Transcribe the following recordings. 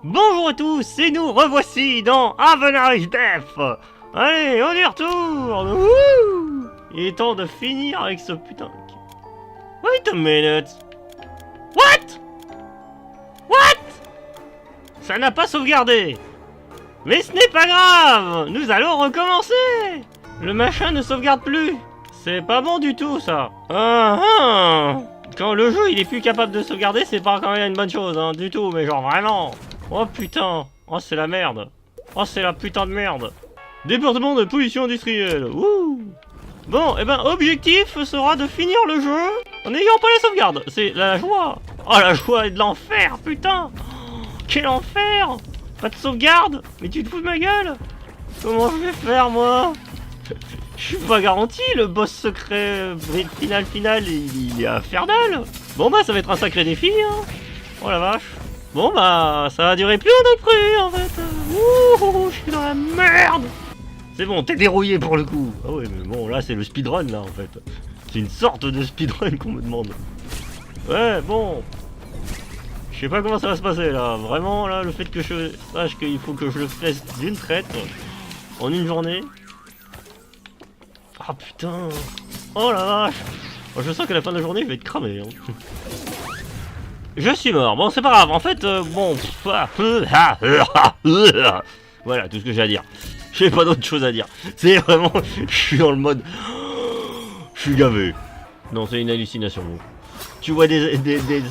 Bonjour à tous, et nous revoici dans Avenage Death. Allez, on y retourne. Wouh! Il est temps de finir avec ce putain. Wait a minute. What? Ça n'a pas sauvegardé. Mais ce n'est pas grave, nous allons recommencer. Le machin ne sauvegarde plus. C'est pas bon du tout ça. Quand le jeu il est plus capable de sauvegarder, c'est pas quand même une bonne chose, hein, du tout, mais genre vraiment. Oh putain, oh c'est la merde. Oh c'est la putain de merde. Département de pollution industrielle. Ouh. Bon, et ben objectif sera de finir le jeu en n'ayant pas la sauvegarde. C'est la joie. Oh la joie et de l'enfer, putain. Quel enfer. Pas de sauvegarde. Mais tu te fous de ma gueule. Comment je vais faire moi? Je suis pas garanti, le boss secret final il est infernal. Bon bah ça va être un sacré défi hein. Oh la vache. Bon bah ça va durer plus longtemps que prévu en fait. Ouh, je suis dans la merde. C'est bon, t'es dérouillé pour le coup. Ah ouais mais bon là c'est le speedrun là en fait. C'est une sorte de speedrun qu'on me demande. Ouais bon. Je sais pas comment ça va se passer là. Vraiment là le fait que je sache qu'il faut que je le fasse d'une traite en une journée. Ah putain. Oh la vache. Oh, je sens qu'à la fin de la journée je vais être cramé hein. Je suis mort, bon c'est pas grave, en fait, bon... Voilà tout ce que j'ai à dire. J'ai pas d'autre chose à dire. C'est vraiment... Je suis dans le mode... Je suis gavé. Non, c'est une hallucination. Tu vois des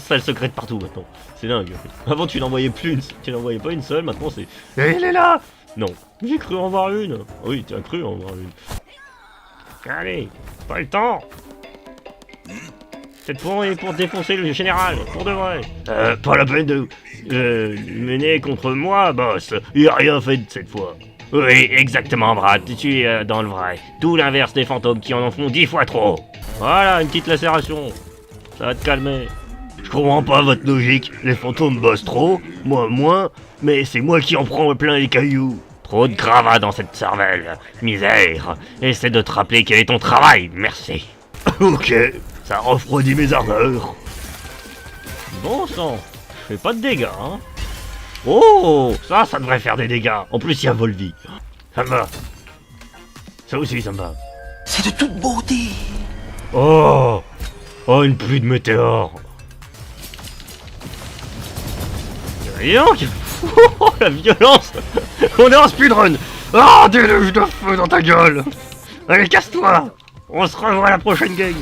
salles secrètes partout maintenant. C'est dingue. Avant tu n'en voyais plus une... Tu n'en voyais pas une seule, maintenant c'est... Et elle est là. Non, j'ai cru en voir une. Oui, tu as cru en voir une. Allez, pas le temps. Cette fois est pour défoncer le général, pour de vrai. Pas la peine de mener contre moi, boss. Il a rien fait cette fois. Oui, exactement, Brad, tu es dans le vrai. Tout l'inverse des fantômes qui en font 10 fois trop. Voilà, une petite lacération. Ça va te calmer. Je comprends pas votre logique. Les fantômes bossent trop, moi moins, mais c'est moi qui en prends plein les cailloux. Trop de gravats dans cette cervelle. Misère. Essaie de te rappeler quel est ton travail, merci. Ok. Ça refroidit mes ardeurs. Bon sang, je fais pas de dégâts, hein. Oh, ça devrait faire des dégâts. En plus, il y a Volvi. Ça me va. Ça aussi, ça me va. C'est de toute beauté. Oh, oh, une pluie de météores. Dis donc. Oh, la violence. On est en speedrun. Oh, déluge de feu dans ta gueule. Allez, casse-toi. On se revoit à la prochaine game.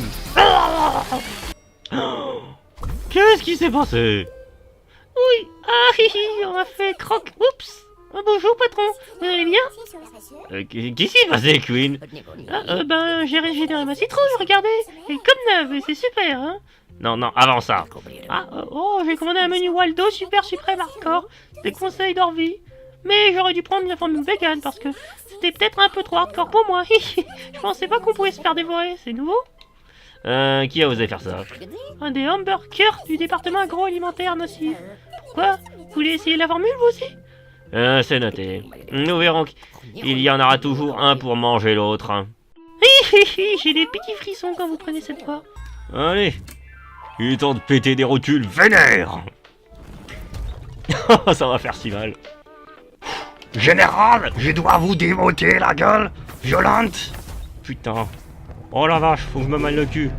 Qu'est-ce qui s'est passé? Oui, on m'a fait croque. Oups. Bonjour patron, vous allez bien? Qu'est-ce qui s'est passé, Queen? J'ai régénéré ma citrouille, regardez. Elle est comme neuve et c'est super, hein. Non, avant ça. J'ai commandé un menu Waldo super suprême hardcore. Des conseils d'Orvi. Mais j'aurais dû prendre la forme vegan parce que c'était peut-être un peu trop hardcore pour moi. Je pensais pas qu'on pouvait se faire dévorer, c'est nouveau. Qui a osé faire ça? Un des hamburgers du département agroalimentaire nocif. Pourquoi? Vous voulez essayer la formule vous aussi? C'est noté. Nous verrons qu'il y en aura toujours un pour manger l'autre. J'ai des petits frissons quand vous prenez cette voix. Allez, il est temps de péter des rotules vénères. Ça va faire si mal. Général, je dois vous démonter la gueule violente. Putain. Oh la vache, faut que je me mâle le cul.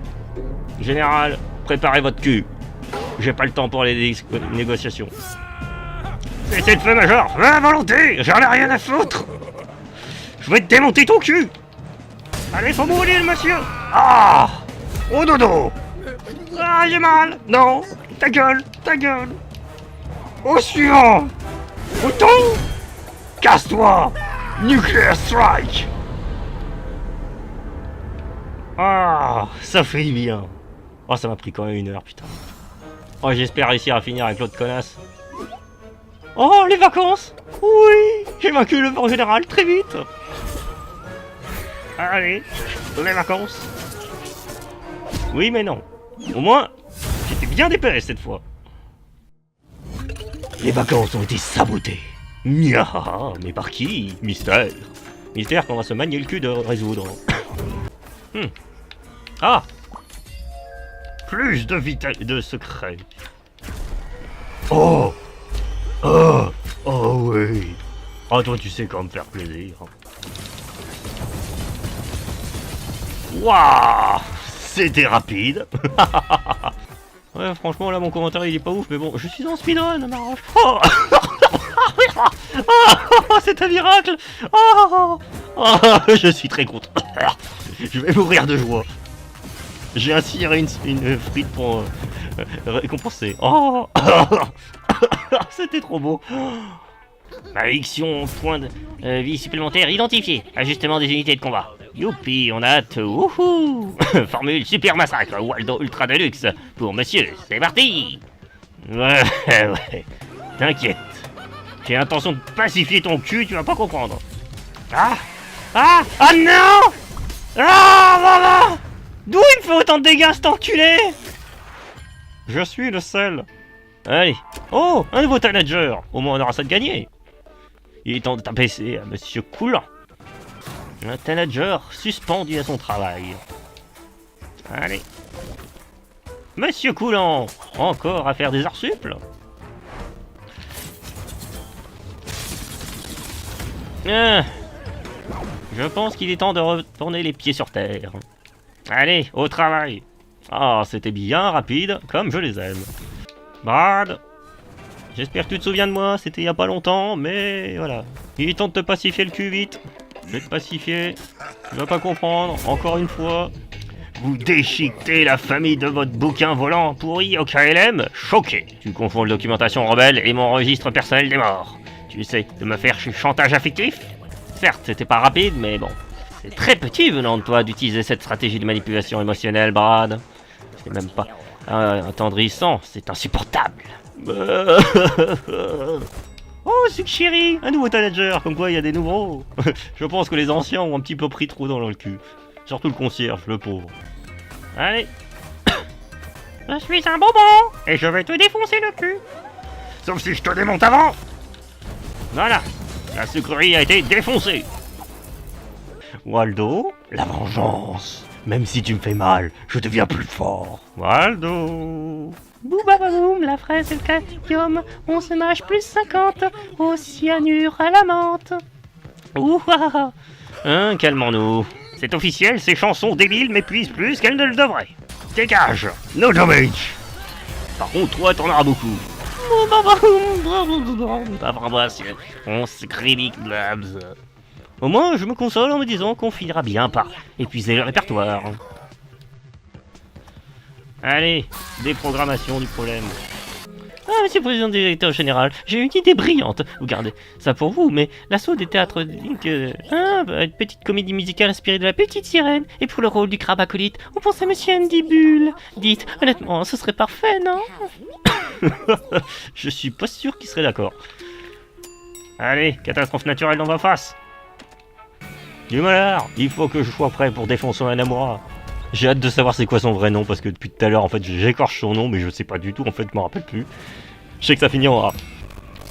Général, préparez votre cul. J'ai pas le temps pour les négociations. C'est de feu major, à volonté, j'en ai rien à foutre. Je vais te démonter ton cul. Allez, faut mourir, monsieur. Ah. Oh dodo. Ah, j'ai mal. Non, ta gueule. Au suivant. Autant. Casse-toi. Nuclear strike. Ah, ça fait du bien. Oh, ça m'a pris quand même 1 heure, putain. Oh, j'espère réussir à finir avec l'autre connasse. Oh, les vacances. Oui, j'ai vaincu le vent général très vite. Allez, les vacances. Oui, mais non. Au moins, j'étais bien d'épais cette fois. Les vacances ont été sabotées. Nya, mais par qui? Mystère. Mystère qu'on va se manier le cul de résoudre. Ah. Plus de vitesse de secret. Oh. Oh oui. Oh toi tu sais quand me faire plaisir. Waouh, c'était rapide. Ouais, franchement là mon commentaire il est pas ouf, mais bon, je suis en speedrun, ça m'arrange. Oh, oh, c'est un miracle. Oh, oh, je suis très content. Je vais mourir de joie. J'ai ainsi une frite pour récompenser. Oh, c'était trop beau. Malédiction, point de vie supplémentaire identifié. Ajustement des unités de combat. Youpi, on a hâte. Wouhou. Formule super massacre, Waldo Ultra Deluxe. Pour monsieur, c'est parti. Ouais, ouais. T'inquiète. J'ai l'intention de pacifier ton cul, tu vas pas comprendre. Ah. Ah. Ah non. Ah, maman. D'où il me fait autant de dégâts, cet enculé? Je suis le seul. Allez. Oh, un nouveau tanager. Au moins on aura ça de gagner. Il est temps de taper à Monsieur Coulant. Un tanager suspendu à son travail. Allez. Monsieur Coulant, encore à faire des heures suples. Je pense qu'il est temps de retourner les pieds sur terre. Allez, au travail. Ah, c'était bien rapide, comme je les aime. Brad, j'espère que tu te souviens de moi, c'était il y a pas longtemps, mais voilà. Il est temps de te pacifier le cul vite. Je vais te pacifier, tu vas pas comprendre, encore une fois. Vous déchiquetez la famille de votre bouquin volant pourri au KLM, choqué. Tu confonds la documentation rebelle et mon registre personnel des morts. Tu essaies de me faire chantage affectif? Certes, c'était pas rapide, mais bon. C'est très petit venant de toi d'utiliser cette stratégie de manipulation émotionnelle, Brad. C'est même pas attendrissant, c'est insupportable. Oh, c'est chéri, un nouveau tanager, comme quoi il y a des nouveaux. Je pense que les anciens ont un petit peu pris trop dans le cul. Surtout le concierge, le pauvre. Allez. Je suis un bonbon, et je vais te défoncer le cul. Sauf si je te démonte avant. Voilà, la sucrerie a été défoncée. Waldo, la vengeance. Même si tu me fais mal, je deviens plus fort. Waldo. Boubababoum, la fraise et le cadmium, on se mâche plus 50, au cyanure à la menthe. Ouah. Hein, calmons-nous. C'est officiel, ces chansons débiles m'épuisent plus qu'elles ne le devraient. Dégage. No damage. Par contre, toi, t'en auras beaucoup. On se critique blabs. Au moins, je me console en me disant qu'on finira bien par épuiser le répertoire. Allez, déprogrammation du problème. Ah, monsieur le président directeur général, j'ai une idée brillante. Vous gardez ça pour vous, mais l'assaut des théâtres dit que... une petite comédie musicale inspirée de La Petite Sirène. Et pour le rôle du crabe acolyte, on pense à monsieur Andy Bull. Dites, honnêtement, ce serait parfait, non? Je suis pas sûr qu'il serait d'accord. Allez, catastrophe naturelle dans ma face. Du malheur, il faut que je sois prêt pour défoncer un Namura. J'ai hâte de savoir c'est quoi son vrai nom, parce que depuis tout à l'heure, en fait, j'écorche son nom, mais je sais pas du tout, en fait, je m'en rappelle plus. Je sais que ça finit en A.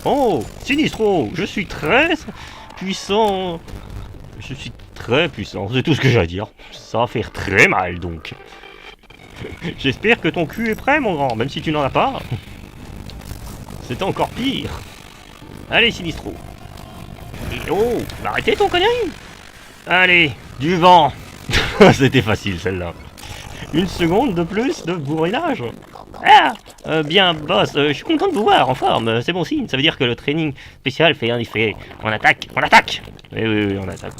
Oh, Sinistro, je suis très puissant. Je suis très puissant, c'est tout ce que j'ai à dire. Ça va faire très mal, donc. J'espère que ton cul est prêt, mon grand, même si tu n'en as pas. C'est encore pire. Allez, Sinistro. Et oh, arrêtez ton connerie. Allez, du vent. C'était facile celle-là. Une seconde de plus de bourrinage. Ah, bien boss, je suis content de vous voir en forme, c'est bon signe, ça veut dire que le training spécial fait un effet. On attaque. Oui, on attaque.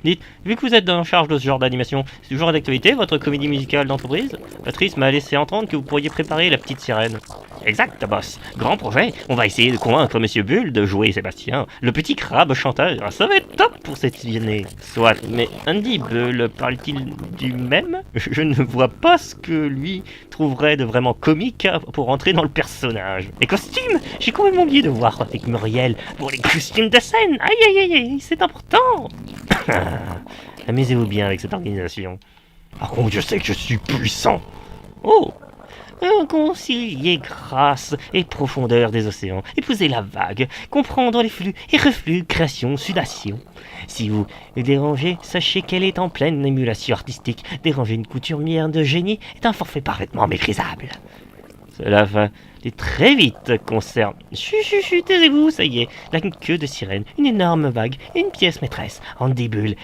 Dites, vu que vous êtes en charge de ce genre d'animation, c'est toujours d'actualité votre comédie musicale d'entreprise? Patrice m'a laissé entendre que vous pourriez préparer La Petite Sirène. Exact, boss. Grand projet, on va essayer de convaincre Monsieur Bull de jouer Sébastien, le petit crabe chanteur. Ça va être top pour cette année. Soit, mais Andy Bull parle-t-il du même? Je ne vois pas ce que lui trouverait de vraiment comique pour entrer dans le personnage. Les costumes, j'ai quand même oublié de voir avec Muriel pour les costumes de scène. Aïe, c'est important. Amusez-vous bien avec cette organisation. Par contre, je sais que je suis puissant. Oh, concilier grâce et profondeur des océans, épouser la vague, comprendre les flux et reflux, création, sudation. Si vous dérangez, sachez qu'elle est en pleine émulation artistique. Déranger une couturière de génie est un forfait parfaitement méprisable. Cela Et très vite concerne... Chut, taisez-vous, ça y est. La queue de sirène, une énorme vague, une pièce maîtresse, en débule.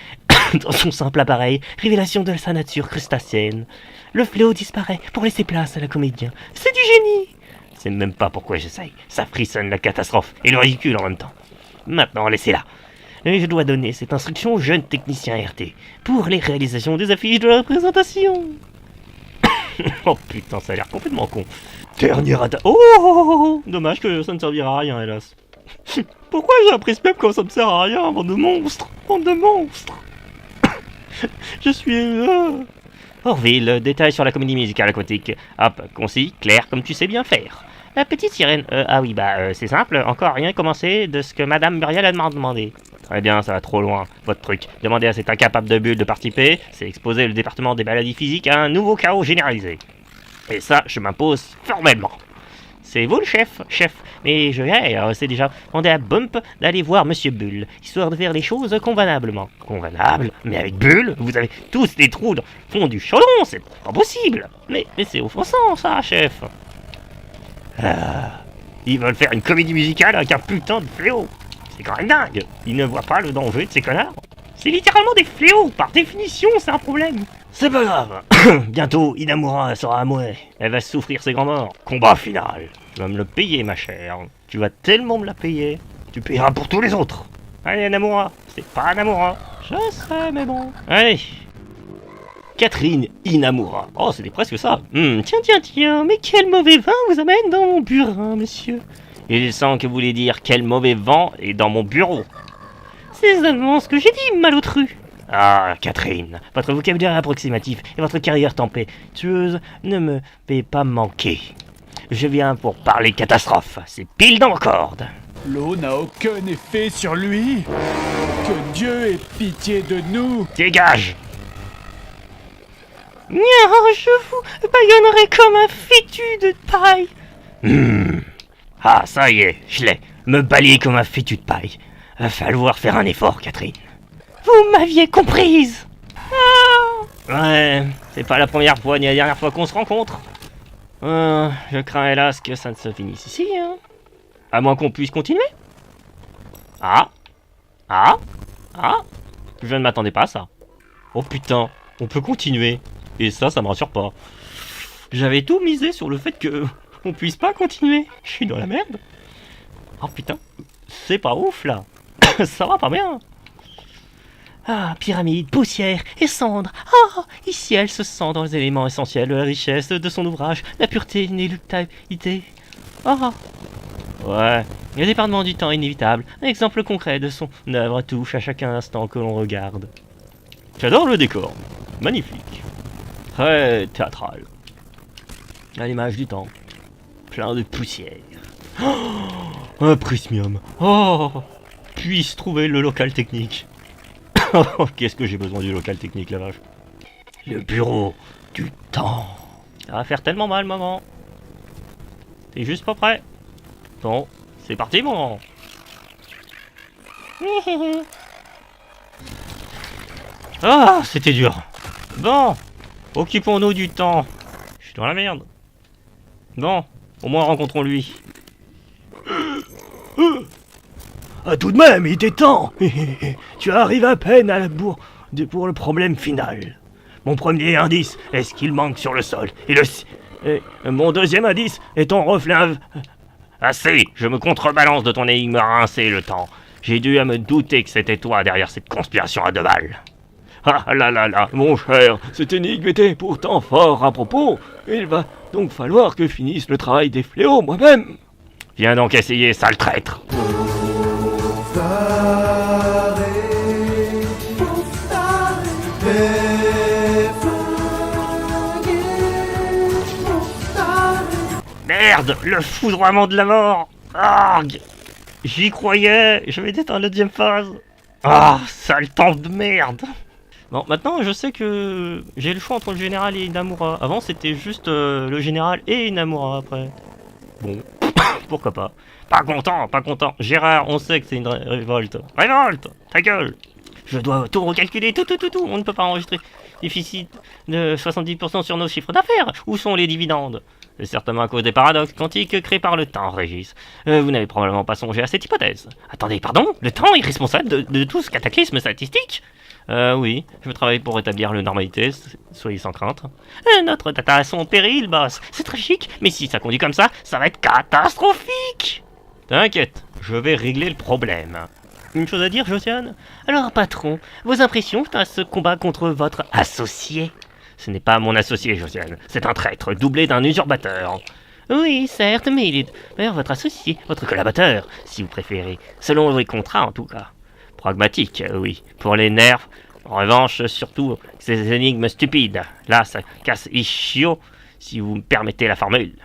Dans son simple appareil, révélation de sa nature crustacéenne. Le fléau disparaît pour laisser place à la comédien. C'est du génie! C'est même pas pourquoi j'essaye. Ça frissonne la catastrophe et le ridicule en même temps. Maintenant, laissez-la. Et je dois donner cette instruction aux jeunes techniciens RT pour les réalisations des affiches de la représentation. Oh putain, ça a l'air complètement con. Dernière attaque. Oh, dommage que ça ne servira à rien, hélas. Pourquoi j'ai appris ce map quand ça me sert à rien, bande de monstres? Bande de monstres. Je suis... Orville, détail sur la comédie musicale aquatique. Hop, concis, clair, comme tu sais bien faire. La petite sirène, ah oui, c'est simple, encore rien commencé de ce que Madame Muriel m'a demandé. Très bien, ça va trop loin, votre truc. Demander à cet incapable de bulle de participer, c'est exposer le département des maladies physiques à un nouveau chaos généralisé. Et ça, je m'impose formellement. C'est vous le chef, mais je vais, c'est déjà demander à Bump d'aller voir Monsieur Bull, histoire de faire les choses convenablement. Convenable? Mais avec Bull, vous avez tous des trous dans le fond du chaudron, c'est pas possible. Mais c'est offensant, ça, chef. Ils veulent faire une comédie musicale avec un putain de fléau. C'est quand même dingue. Ils ne voient pas le danger de ces connards. C'est littéralement des fléaux, par définition, c'est un problème. C'est pas grave. Bientôt, Inamura sera à moi. Elle va souffrir ses grands morts. Combat final. Tu vas me le payer, ma chère. Tu vas tellement me la payer. Tu payeras pour tous les autres. Allez, Inamura. C'est pas Inamura. Je sais, mais bon. Allez. Catherine Inamura. Oh, c'était presque ça. Tiens, mais quel mauvais vin vous amène dans mon bureau, monsieur? Il sent que vous voulez dire quel mauvais vent est dans mon bureau. C'est seulement ce que j'ai dit, malotru. Ah, Catherine, votre vocabulaire approximatif et votre carrière tempétueuse ne me fait pas manquer. Je viens pour parler catastrophe, c'est pile dans vos cordes. L'eau n'a aucun effet sur lui. Que Dieu ait pitié de nous. Dégage. Je vous baïonnerai comme un fétu de paille. Ah, ça y est, je l'ai. Me balayer comme un fétu de paille. Va falloir faire un effort, Catherine. Vous m'aviez comprise. Ouais, c'est pas la première fois ni la dernière fois qu'on se rencontre. Je crains hélas que ça ne se finisse ici, hein. À moins qu'on puisse continuer. Je ne m'attendais pas à ça. Oh putain, on peut continuer. Et ça me rassure pas. J'avais tout misé sur le fait que on puisse pas continuer. Je suis dans la merde. Oh putain, c'est pas ouf là. Ça va pas bien. Ah, pyramide, poussière et cendre. Ah, ici elle se sent dans les éléments essentiels de la richesse de son ouvrage, la pureté, inéluctabilité. Ah, ouais, le département du temps inévitable, un exemple concret de son œuvre touche à chaque instant que l'on regarde. J'adore le décor, magnifique, très théâtral, à l'image du temps, plein de poussière. Oh, un prismium. Oh, puisse trouver le local technique. Oh, qu'est-ce que j'ai besoin du local technique, la vache. Le bureau du temps. Ça va faire tellement mal, maman. T'es juste pas prêt. Bon, c'est parti, maman. Ah, c'était dur. Bon, occupons-nous du temps. Je suis dans la merde. Bon, au moins rencontrons-lui. Ah, tout de même, il était temps. Tu arrives à peine à la bourre pour le problème final. Mon premier indice est ce qu'il manque sur le sol. Et mon deuxième indice est ton reflet... Assez, je me contrebalance de ton énigme rincée le temps. J'ai dû à me douter que c'était toi derrière cette conspiration à deux balles. Ah là, mon cher, cette énigme était pourtant fort à propos. Il va donc falloir que finisse le travail des fléaux moi-même. Viens donc essayer, sale traître. Merde, le foudroiement de la mort. Arg, j'y croyais, je vais éteindre la deuxième phase. Ah, sale temps de merde. Bon, maintenant je sais que j'ai le choix entre le général et Inamura. Avant c'était juste le général et Inamura après. Bon, pourquoi pas. Pas content. Gérard, on sait que c'est une révolte. Révolte, ta gueule. Je dois tout recalculer, tout. On ne peut pas enregistrer. Déficit de 70% sur nos chiffres d'affaires. Où sont les dividendes? C'est certainement à cause des paradoxes quantiques créés par le temps, Régis. Vous n'avez probablement pas songé à cette hypothèse. Attendez, pardon? Le temps est responsable de tout ce cataclysme statistique? Oui, je veux travailler pour rétablir la normalité, soyez sans crainte. Notre data sont en péril, boss. C'est tragique, mais si ça conduit comme ça va être catastrophique. T'inquiète, je vais régler le problème. Une chose à dire, Josiane? Alors, patron, vos impressions à ce combat contre votre associé? Ce n'est pas mon associé, Josiane. C'est un traître, doublé d'un usurpateur. Oui, certes, mais il est d'ailleurs votre associé, votre collaborateur, si vous préférez. Selon les contrats, en tout cas. Pragmatique, oui. Pour les nerfs, en revanche, surtout ces énigmes stupides. Là, ça casse Ishio, si vous me permettez la formule.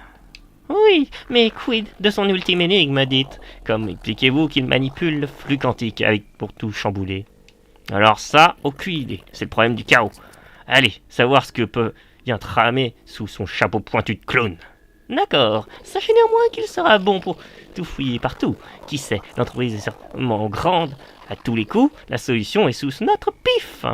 Oui, mais quid de son ultime énigme, dites? Comme expliquez-vous qu'il manipule le flux quantique pour tout chambouler? Alors ça, aucune idée. C'est le problème du chaos. Allez, savoir ce que peut bien tramer sous son chapeau pointu de clown. D'accord. Sachez néanmoins qu'il sera bon pour tout fouiller partout. Qui sait, l'entreprise est certainement grande. À tous les coups, la solution est sous notre pif.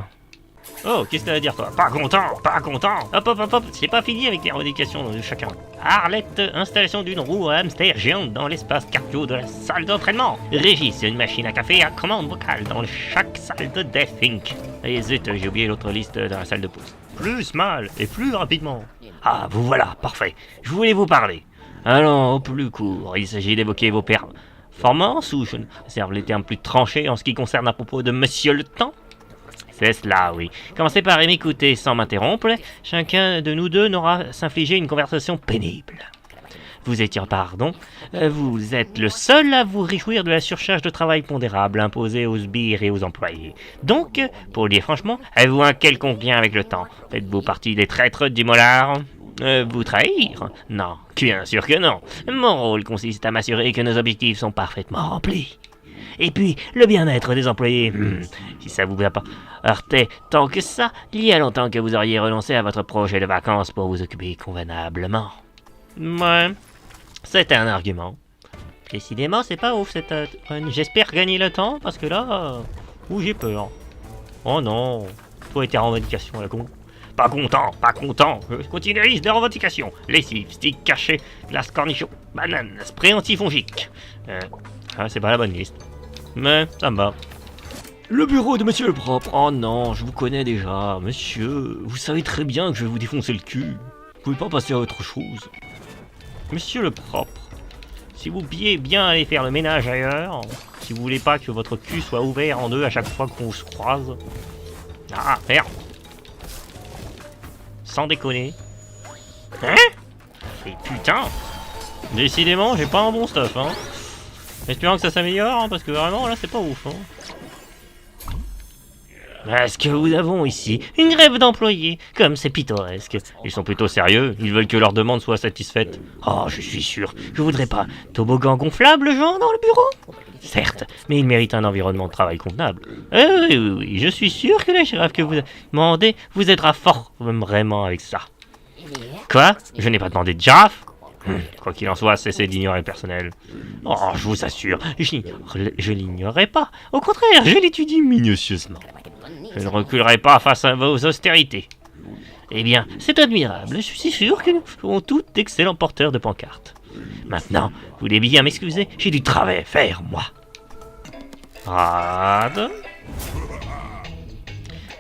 Oh, qu'est-ce que t'as à dire, toi? Pas content, pas content. Hop, c'est pas fini avec les revendications de chacun. Arlette, installation d'une roue à hamster géante dans l'espace cardio de la salle d'entraînement. Régis, une machine à café à commande vocale dans chaque salle de Death Inc. Et zut, j'ai oublié l'autre liste dans la salle de pause. Plus mal et plus rapidement. Ah, vous voilà, parfait. Je voulais vous parler. Allons, au plus court, il s'agit d'évoquer vos performances, ou je ne réserve les termes plus tranchés en ce qui concerne à propos de Monsieur le Temps. C'est cela, oui. Commencez par m'écouter sans m'interrompre. Chacun de nous deux n'aura s'infliger une conversation pénible. Vous êtes vous êtes le seul à vous réjouir de la surcharge de travail pondérable imposée aux sbires et aux employés. Donc, pour le dire franchement, avez-vous un quelconque lien avec le temps? Faites-vous partie des traîtres du Mollard? Vous trahir? Non, bien sûr que non. Mon rôle consiste à m'assurer que nos objectifs sont parfaitement remplis. Et puis, le bien-être des employés, si ça vous a pas heurté tant que ça, il y a longtemps que vous auriez renoncé à votre projet de vacances pour vous occuper convenablement. Ouais, c'est un argument. Décidément, c'est pas ouf cette run. J'espère gagner le temps, parce que là, j'ai peur. Oh non, toi et tes revendications, la con. Pas content, pas content. Continue la liste de revendications. Lessive, stick caché, glace cornichon, banane, spray antifongique. C'est pas la bonne liste. Mais ça me va. Le bureau de Monsieur le Propre. Oh non, je vous connais déjà. Monsieur, vous savez très bien que je vais vous défoncer le cul. Vous pouvez pas passer à autre chose. Monsieur le Propre, si vous pouviez bien aller faire le ménage ailleurs, si vous voulez pas que votre cul soit ouvert en deux à chaque fois qu'on se croise. Ah, merde. Sans déconner. Hein? Et putain. Décidément, j'ai pas un bon stuff, hein. Espérons que ça s'améliore, hein, parce que vraiment, là, c'est pas ouf, hein. Est-ce que nous avons ici une grève d'employés? Comme c'est pittoresque. Ils sont plutôt sérieux, ils veulent que leur demande soit satisfaite. Oh, je suis sûr, je voudrais pas toboggan gonflable, genre, dans le bureau? Certes, mais ils méritent un environnement de travail convenable. Oui, je suis sûr que la girafe que vous demandez vous aidera fort, vraiment, avec ça. Quoi? Je n'ai pas demandé de girafe? Quoi qu'il en soit, cessez d'ignorer le personnel. Oh, je vous assure, je l'ignorerai pas. Au contraire, je l'étudie minutieusement. Je ne reculerai pas face à vos austérités. Eh bien, c'est admirable. Je suis sûr que nous serons tous d'excellents porteurs de pancartes. Maintenant, vous voulez bien m'excuser, j'ai du travail à faire, moi. Rad.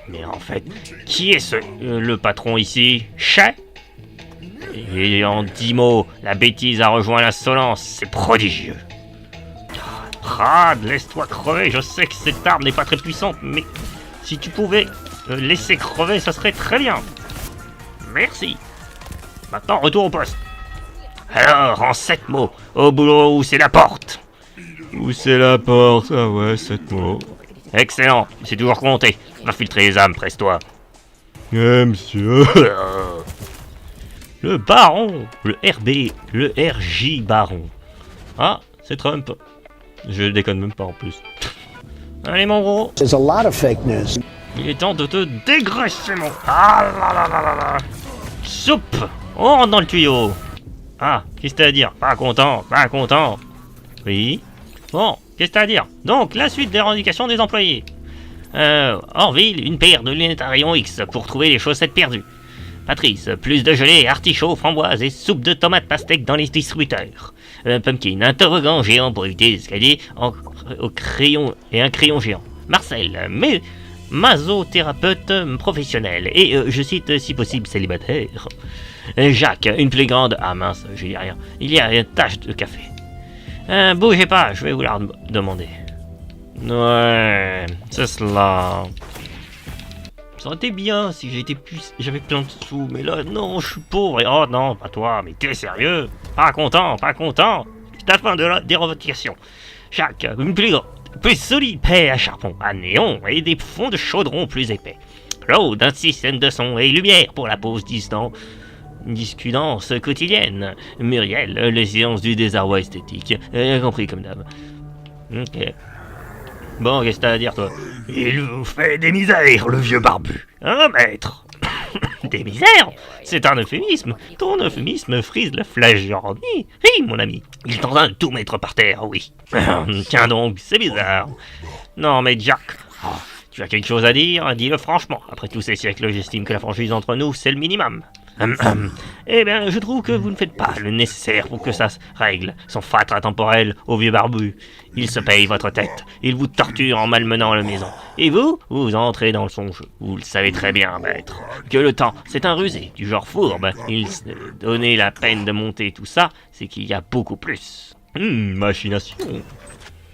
Mais en fait, qui est le patron ici? Chat? Et en 10 mots, la bêtise a rejoint l'insolence, c'est prodigieux. Rad, laisse-toi crever, je sais que cette arme n'est pas très puissante, mais si tu pouvais laisser crever, ça serait très bien. Merci. Maintenant, retour au poste. Alors, en 7 mots, au boulot, où c'est la porte? Où c'est la porte? Ah ouais, 7 mots. Excellent, c'est toujours compté. Va filtrer les âmes, presse-toi. Monsieur. Le baron, le RB, le RJ baron. Ah, c'est Trump. Je déconne même pas en plus. Allez mon gros. There's a lot of fake news. Il est temps de te dégraisser mon... Ah là là là là là. Soupe. On rentre dans le tuyau. Ah, qu'est-ce que t'as à dire? Pas content, pas content. Oui. Bon, qu'est-ce que t'as à dire? Donc, la suite des revendications des employés. Orville, une paire de lunettes à rayon X pour trouver les chaussettes perdues. Patrice, plus de gelée, artichaut, framboise et soupe de tomates pastèque dans les distributeurs. Pumpkin, interrogant géant pour éviter les escaliers au crayon et un crayon géant. Marcel, masothérapeute professionnel et, je cite, si possible célibataire. Jacques, une plus grande... Ah mince, je dis rien. Il y a une tache de café. Bougez pas, je vais vous la demander. Ouais, c'est cela. Ça aurait été bien si j'avais plein de sous, mais là, non, je suis pauvre. Et, oh non, pas toi, mais t'es sérieux? Pas content, pas content. C'est la fin des revendications. Jacques, une plus solide paix à charbon, à néon et des fonds de chaudron plus épais. Claude, un système de son et lumière pour la pause discutance quotidienne. Muriel, les séances du désarroi esthétique. Compris comme d'hab. Ok. Bon, qu'est-ce que t'as à dire, toi? Il vous fait des misères, le vieux barbu. Hein, maître? Des misères? C'est un euphémisme. Ton euphémisme frise la flageoramie. Oui, mon ami. Il est en train de tout mettre par terre, oui. Tiens donc, c'est bizarre. Non, mais Jack, tu as quelque chose à dire? Dis-le franchement. Après tous ces siècles, j'estime que la franchise entre nous, c'est le minimum. Eh bien, je trouve que vous ne faites pas le nécessaire pour que ça se règle. Son fâtre intemporel au vieux barbu. Il se paye votre tête. Il vous torture en malmenant la maison. Et vous entrez dans son jeu. Vous le savez très bien, maître. Que le temps, c'est un rusé, du genre fourbe. Il se donnait la peine de monter tout ça, c'est qu'il y a beaucoup plus. Machination.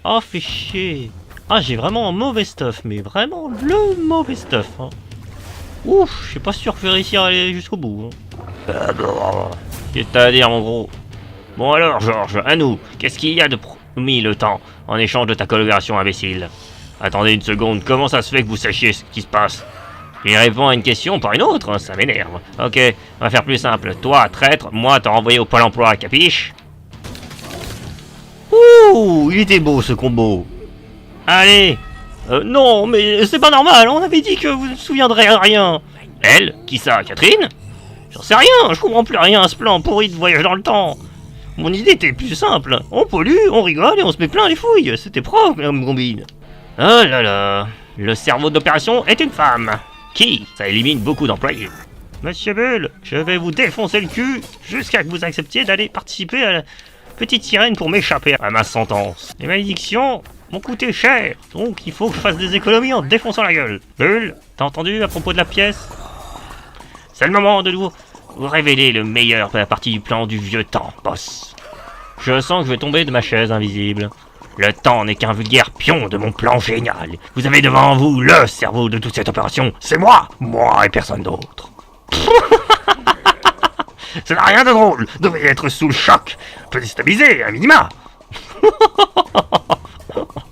Oh, fait chier. Ah, j'ai vraiment un mauvais stuff, mais vraiment le mauvais stuff, hein. Ouf, je suis pas sûr que je vais réussir à aller jusqu'au bout. Qu'est-ce que t'as à dire, mon gros? Bon alors, Georges, à nous, qu'est-ce qu'il y a de promis le temps, en échange de ta collaboration imbécile? Attendez une seconde, comment ça se fait que vous sachiez ce qui se passe? Il répond à une question par une autre, ça m'énerve. Ok, on va faire plus simple. Toi, traître, moi, t'as renvoyé au Pôle emploi, capiche? Ouh, il était beau ce combo. Allez. Non, mais c'est pas normal, on avait dit que vous ne souviendrez à rien. Elle? Qui ça, Catherine? J'en sais rien, je comprends plus rien à ce plan pourri de voyage dans le temps. Mon idée était plus simple, on pollue, on rigole et on se met plein les fouilles, c'était propre comme combine. Oh là là, le cerveau d'opération est une femme. Qui? Ça élimine beaucoup d'employés. Monsieur Bull, je vais vous défoncer le cul jusqu'à que vous acceptiez d'aller participer à la petite sirène pour m'échapper à ma sentence. Les malédictions m'ont coûté cher, donc il faut que je fasse des économies en défonçant la gueule. Bull, t'as entendu à propos de la pièce? C'est le moment de vous révéler le meilleur de la partie du plan du vieux temps, boss. Je sens que je vais tomber de ma chaise invisible. Le temps n'est qu'un vulgaire pion de mon plan génial. Vous avez devant vous le cerveau de toute cette opération. C'est moi et personne d'autre. Ça n'a rien de drôle. Devrait être sous le choc. Peut déstabiliser, à minima.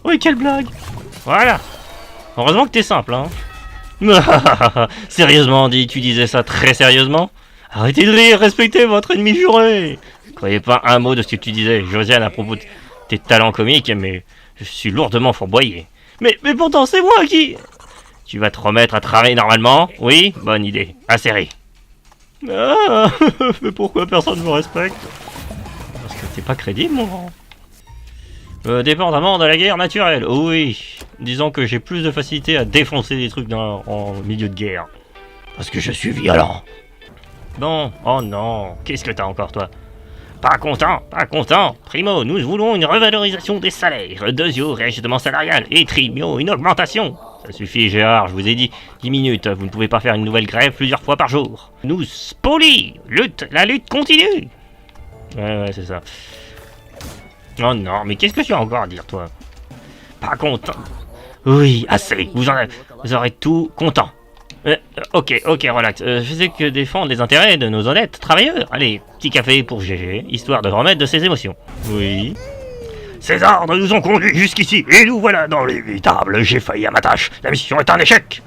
Oui, quelle blague. Voilà. Heureusement que t'es simple, hein. Sérieusement, dit, tu disais ça très sérieusement? Arrêtez de rire, respectez votre ennemi juré. Croyez pas un mot de ce que tu disais, Josiane, à propos de tes talents comiques, mais je suis lourdement fourvoyé. Mais pourtant, c'est moi qui... Tu vas te remettre à travailler normalement? Oui, bonne idée. Inséré. Ah, mais pourquoi personne ne me respecte? Parce que t'es pas crédible, mon grand. Dépendamment de la guerre naturelle, oui. Disons que j'ai plus de facilité à défoncer des trucs en milieu de guerre. Parce que je suis violent. Bon, oh non, qu'est-ce que t'as encore, toi? Pas content, pas content. Primo, nous voulons une revalorisation des salaires. Deuxio, réajustement salarial. Et Trimio, une augmentation. Ça suffit, Gérard, je vous ai dit 10 minutes. Vous ne pouvez pas faire une nouvelle grève plusieurs fois par jour. Nous, Spoli, la lutte continue. Ouais, c'est ça. Oh non, mais qu'est-ce que tu as encore à dire, toi? Pas content. Oui, assez. Vous aurez tout content. Ok, relax. Je sais que défendre les intérêts de nos honnêtes travailleurs. Allez, petit café pour GG, histoire de remettre de ses émotions. Oui. Ces ordres nous ont conduits jusqu'ici, et nous voilà dans l'évitable. J'ai failli à ma tâche. La mission est un échec.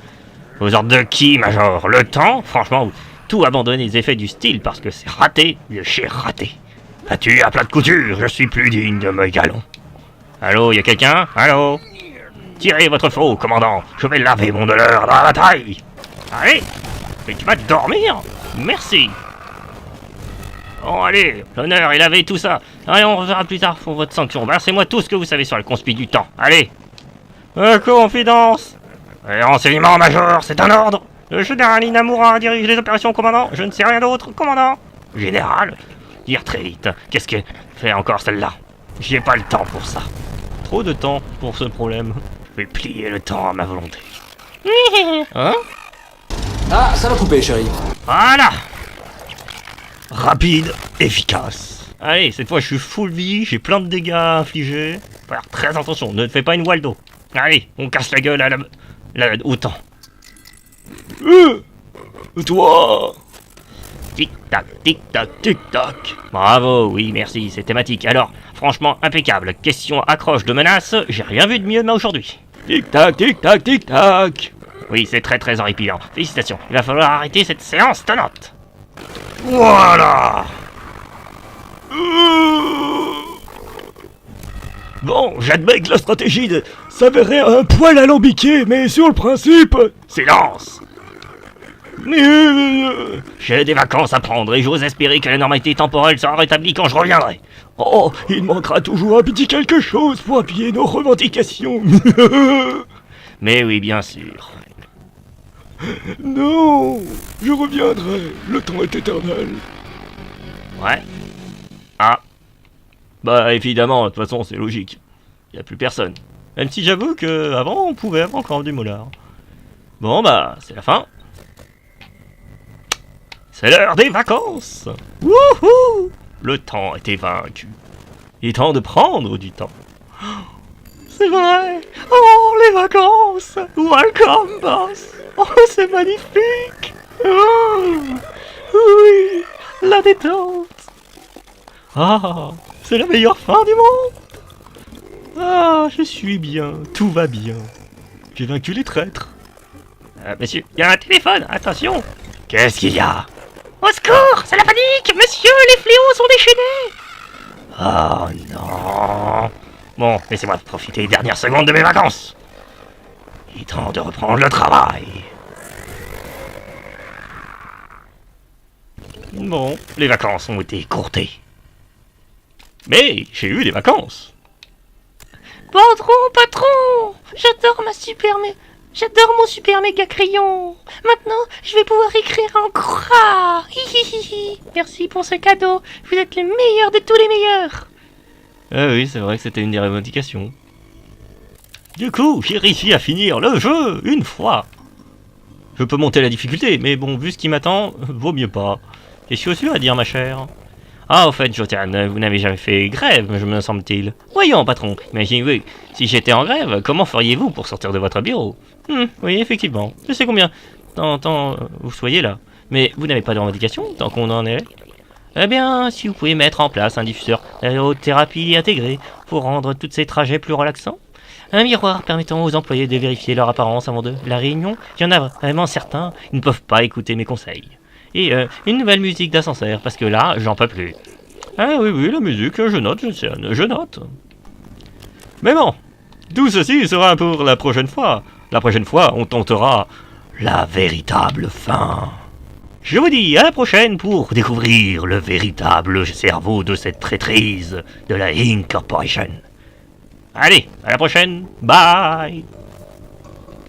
Aux ordres de qui, Major? Le temps? Franchement, tout abandonner les effets du style parce que c'est raté, de chez raté. As-tu à plat de couture? Je suis plus digne de mes galons. Allô, y a quelqu'un? Allô? Tirez votre faux, commandant. Je vais laver mon honneur dans la bataille. Allez, mais tu vas dormir? Merci. Bon, allez, l'honneur est lavé, tout ça. Allez, on reverra plus tard pour votre sanction. Balancez-moi tout ce que vous savez sur le conspi du temps. Allez. Confidence. Renseignement, Major, c'est un ordre. Le général Inamura dirige les opérations, commandant. Je ne sais rien d'autre, commandant. Général? Dire très vite. Qu'est-ce que fait encore celle-là? J'ai pas le temps pour ça. Trop de temps pour ce problème. Je vais plier le temps à ma volonté. Hein? Ah, ça va couper, chérie. Voilà. Rapide, efficace. Allez, cette fois je suis full vie, j'ai plein de dégâts infligés. Faut faire très attention, ne te fais pas une Waldo. Allez, on casse la gueule à autant. Toi. Tic-tac, tic-tac, tic-tac. Bravo, oui, merci, c'est thématique. Alors, franchement, impeccable. Question accroche de menace, j'ai rien vu de mieux aujourd'hui. Tic-tac, tic-tac, tic-tac. Oui, c'est très très horripilant. Félicitations, il va falloir arrêter cette séance tenante. Voilà. Bon, j'admets que la stratégie s'avérait un poil alambiquée, mais sur le principe... Silence. J'ai des vacances à prendre et j'ose espérer que la normalité temporelle sera rétablie quand je reviendrai. Oh, il manquera toujours un petit quelque chose pour appuyer nos revendications. Mais oui, bien sûr. Non, je reviendrai, le temps est éternel. Ouais. Ah. Bah évidemment, de toute façon c'est logique. Y a plus personne. Même si j'avoue que avant on pouvait avoir encore du moulard. Bon bah, c'est la fin. C'est l'heure des vacances. Wouhou! Le temps était vaincu. Il est temps de prendre du temps. C'est vrai. Oh, les vacances. Welcome, boss. Oh, c'est magnifique. Oh, oui, la détente. Ah, c'est la meilleure fin du monde. Ah, je suis bien, tout va bien. J'ai vaincu les traîtres. Monsieur, il y a un téléphone, attention. Qu'est-ce qu'il y a? Au secours, c'est la panique. Monsieur, les fléaux sont déchaînés. Oh non. Bon, laissez-moi profiter des dernières secondes de mes vacances. Il est temps de reprendre le travail. Bon, les vacances ont été écourtées. Mais j'ai eu des vacances. Patron, j'adore mon super méga crayon. Maintenant, je vais pouvoir écrire en gras. Hihihi. Merci pour ce cadeau. Vous êtes le meilleur de tous les meilleurs. Ah oui, c'est vrai que c'était une des revendications. Du coup, j'ai réussi à finir le jeu une fois. Je peux monter la difficulté, mais bon, vu ce qui m'attend, vaut mieux pas. Qu'est-ce que tu as à dire, ma chère? Ah, au fait, Jotan, vous n'avez jamais fait grève, me semble-t-il. Voyons, patron, imaginez-vous, si j'étais en grève, comment feriez-vous pour sortir de votre bureau? Oui, effectivement. Je sais combien tant vous soyez là. Mais vous n'avez pas de revendication, tant qu'on en est. Eh bien, si vous pouvez mettre en place un diffuseur d'aérothérapie intégré pour rendre tous ces trajets plus relaxants. Un miroir permettant aux employés de vérifier leur apparence avant de la réunion. Il y en a vraiment certains, ils ne peuvent pas écouter mes conseils. Et une nouvelle musique d'ascenseur, parce que là, j'en peux plus. Ah oui, la musique, je note. Mais bon, tout ceci sera pour la prochaine fois. La prochaine fois, on tentera la véritable fin. Je vous dis à la prochaine pour découvrir le véritable cerveau de cette traîtrise de la Inc Corporation. Allez, à la prochaine, bye.